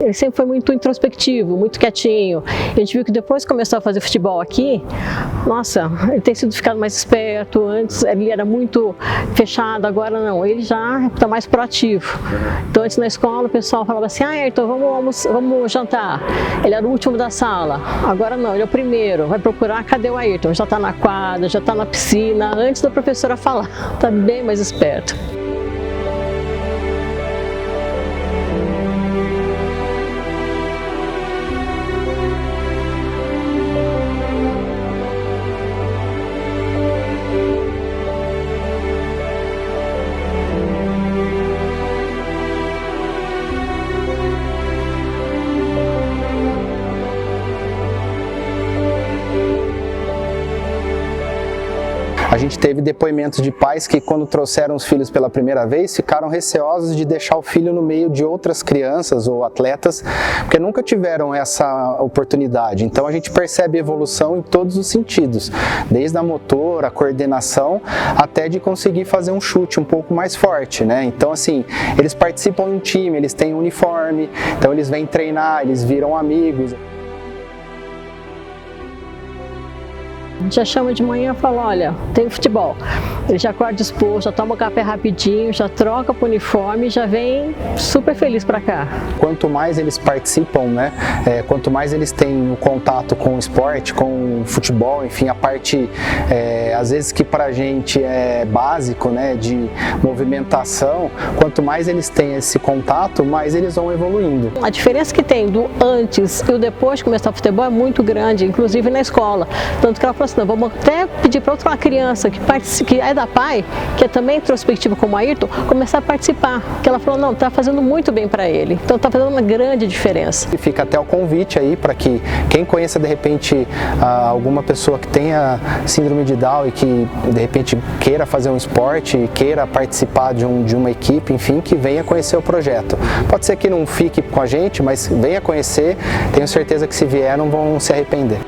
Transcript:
ele sempre foi muito introspectivo, muito quietinho. A gente viu que depois que começou a fazer futebol aqui, nossa, ele tem sido ficado mais esperto. Antes ele era muito fechado, agora não, ele já está mais proativo. Então antes na escola o pessoal falava assim, Ayrton, vamos jantar. Ele era o último da sala, agora não, ele é o primeiro, vai procurar, cadê o Ayrton? Já está na quadra, já está na piscina, antes da professora falar, está bem mais esperto. A gente teve depoimentos de pais que, quando trouxeram os filhos pela primeira vez, ficaram receosos de deixar o filho no meio de outras crianças ou atletas, porque nunca tiveram essa oportunidade. Então a gente percebe evolução em todos os sentidos, desde a motora, a coordenação, até de conseguir fazer um chute um pouco mais forte, né? Então assim, eles participam de um time, eles têm um uniforme, então eles vêm treinar, eles viram amigos. A gente já chama de manhã e fala, olha, tem futebol. Ele já acorda disposto, já toma um café rapidinho, já troca para o uniforme e já vem super feliz para cá. Quanto mais eles participam, né, quanto mais eles têm o contato com o esporte, com o futebol, enfim, a parte, às vezes que para a gente é básico, né, de movimentação, quanto mais eles têm esse contato, mais eles vão evoluindo. A diferença que tem do antes e o depois de começar o futebol é muito grande, inclusive na escola. Tanto que ela falou assim, não, vamos até pedir para outra criança que é da PAI, que é também introspectiva como a Ayrton, começar a participar. Que ela falou, não, está fazendo muito bem para ele. Então está fazendo uma grande diferença. E fica até o convite aí para que quem conheça de repente alguma pessoa que tenha síndrome de Down e que de repente queira fazer um esporte, queira participar de uma equipe, enfim, que venha conhecer o projeto. Pode ser que não fique com a gente, mas venha conhecer, tenho certeza que se vier não vão se arrepender.